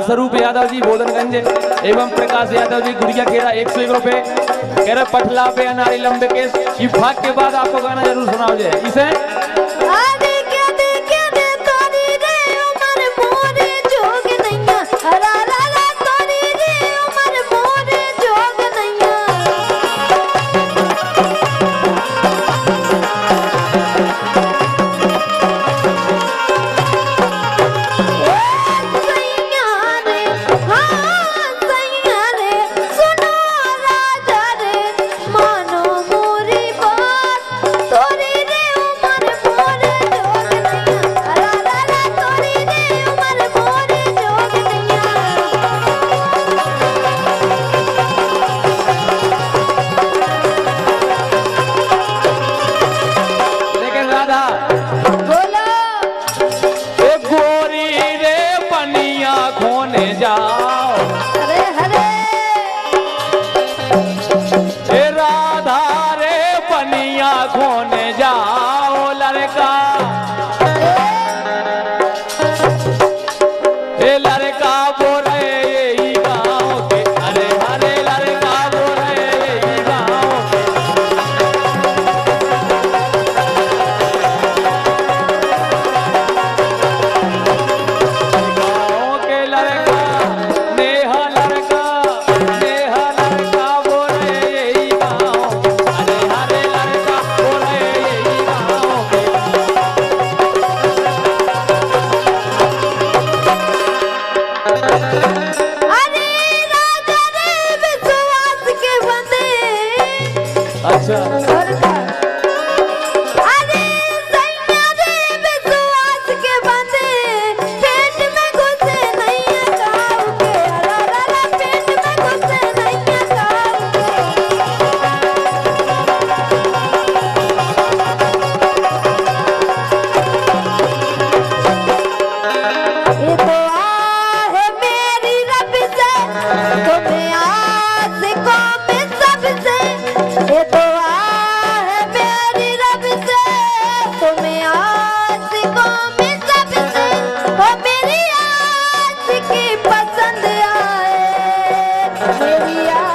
स्वरूप यादव जी बोधनगंज एवं प्रकाश यादव जी गुड़िया केरा 101 रुपए कह रहे पटला पे अनारी लंबे केस की भाग के बाद आपको गाना जरूर सुनाओ जाए इसे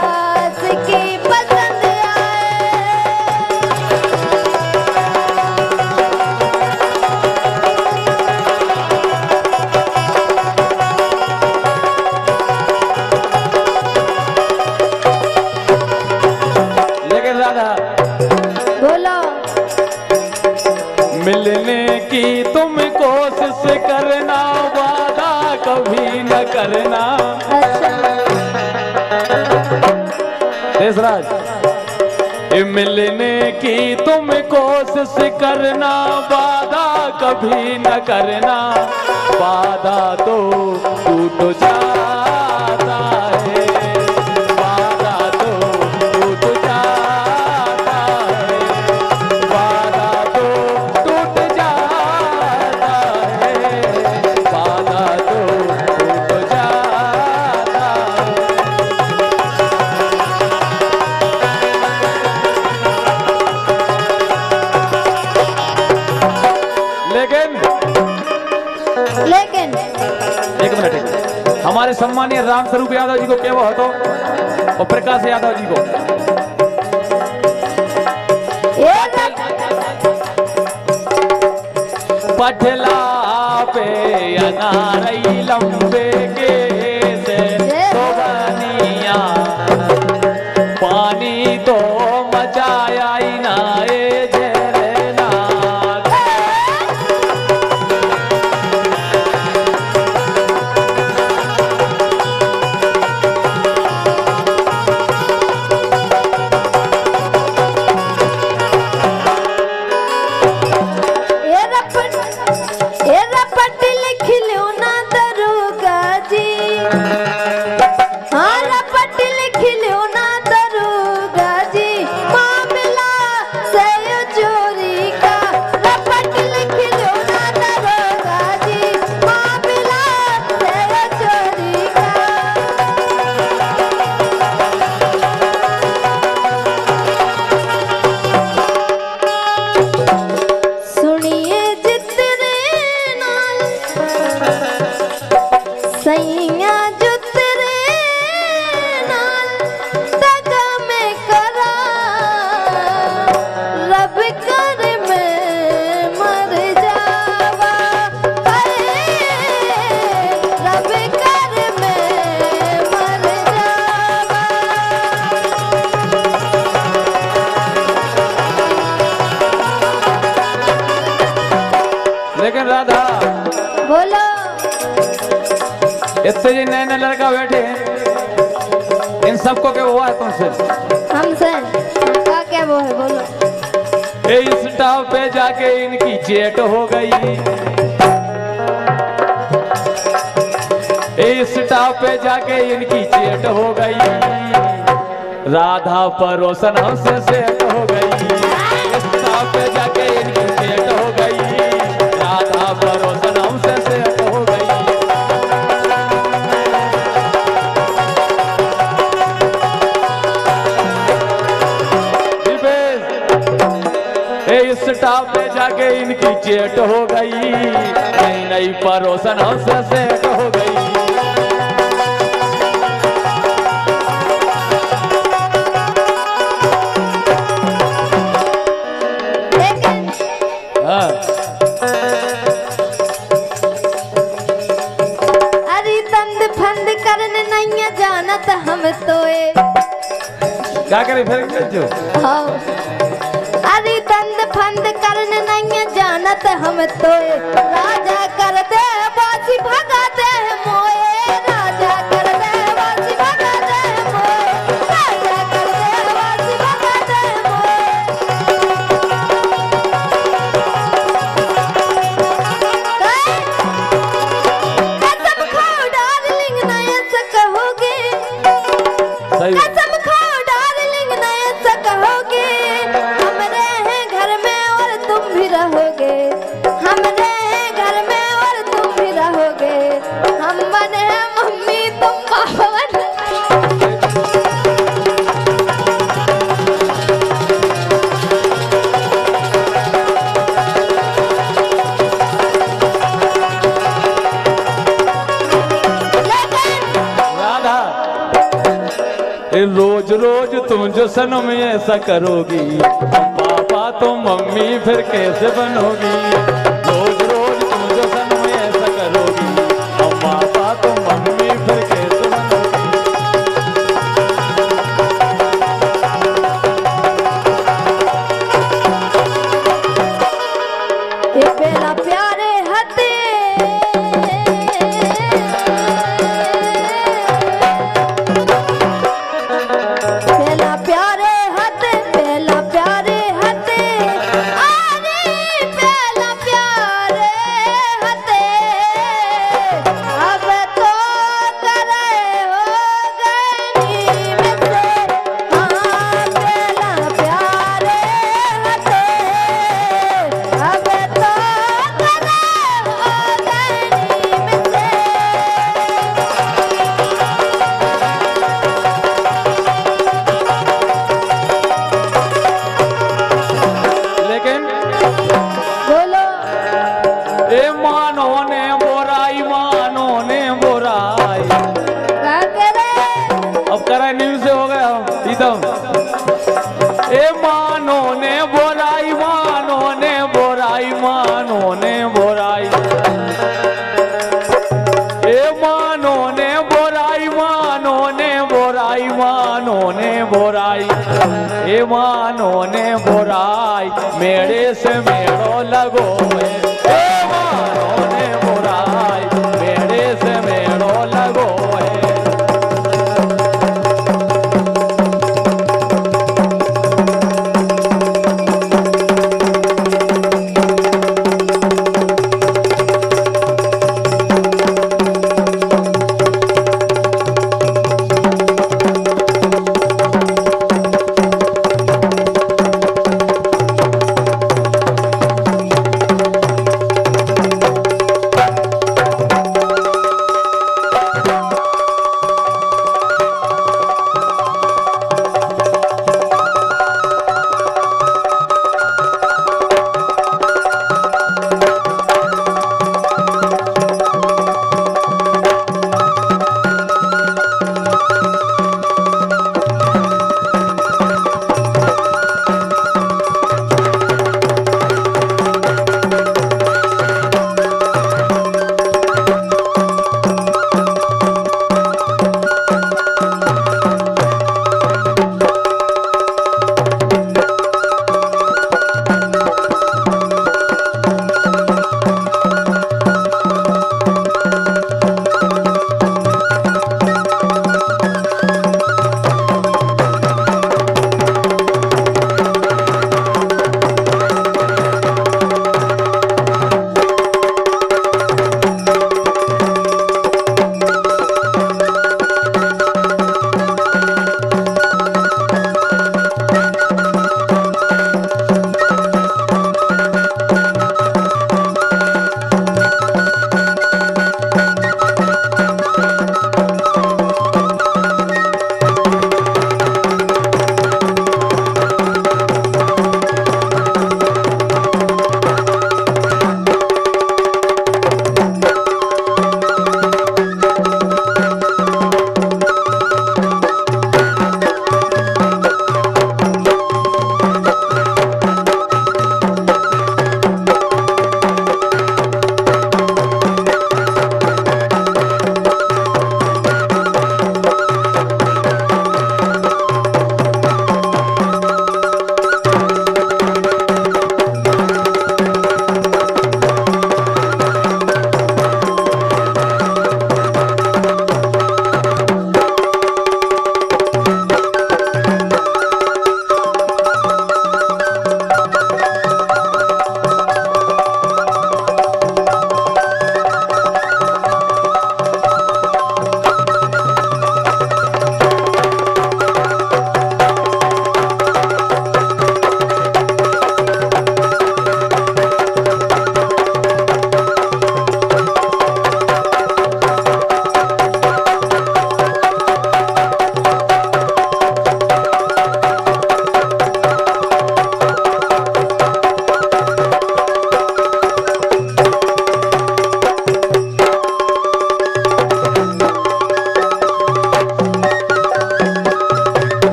सास की पसंद लेकिन राधा बोलो। मिलने की तुम कोशिश करना, वादा कभी न करना। अच्छा देशराज, ये मिलने की तुम कोशिश करना, वादा कभी न करना। वादा तो टूट जाता है, वादा तो टूट जाता है, वादा तो टूट जाता है, वादा तो टूट जाता है। लेकिन एक मिनट, हमारे सम्मानीय राम स्वरूप यादव जी को क्या वो तो और प्रकाश यादव जी को पठला पे अनारई लंबे के से सोबनिया, पानी तो मचाया ही ना ए झरना। ये रपट लिख लो ना दरोगा जी, हाँ रपट लिख लो ना दरोगा जी, मामला सही चोरी का। रपट लिख लो ना दरोगा जी, मामला सही चोरी का। सुनिए जितने नाल सैया जुतरे नाल तगा में करा, रब कर में मर जावा। रब कर में मर जावा। लेकिन राधा, बोलो। इतने जी नए नए लड़का बैठे हैं, इन सबको क्या हुआ है तुमसे? हमसे क्या वो है, बोलो। इस स्टॉप पे जाके इनकी चेट हो गई, इस स्टॉप पे जाके इनकी चेट हो गई। राधा परोसन हमसे सेट हो गई, इस स्टॉप पे जाके इनकी चेट हो गई। राधा परोसन हमसे सेट हो गई। इस स्टॉप पे जाके इनकी चेट हो गई, नई नई परोसन हमसे सेट हो गई। लेकिन हाँ, अरे तंद फंद करने नहीं जानत हम तोए। क्या करे फिर जो हाँ अरे तंद फंद करने नहीं जानत हम तोए। राजा कर दे बासी भगा दे मोए, राजा कर दे बासी भगा दे मोए, राजा कर दे बासी भगा दे मोए। कसम खाओ डार्लिंग ना ऐसा कहोगे, सही कसम खाओ डार्लिंग ना ऐसा कहोगे। हम रहे घर में और तुम भी रहोगे, हम रहे घर में और तुम भी रहोगे। लेकिन रोज रोज तुम जो सनम ऐसा करोगी, पापा तो मम्मी फिर कैसे बनोगी। रोज रोज तुम जो सनम ऐसा करोगी, पापा तो मम्मी फिर कैसे बनोगी। ये पहला प्यारे हते मानो ने बुराई मेरे से मेड़ो लगो।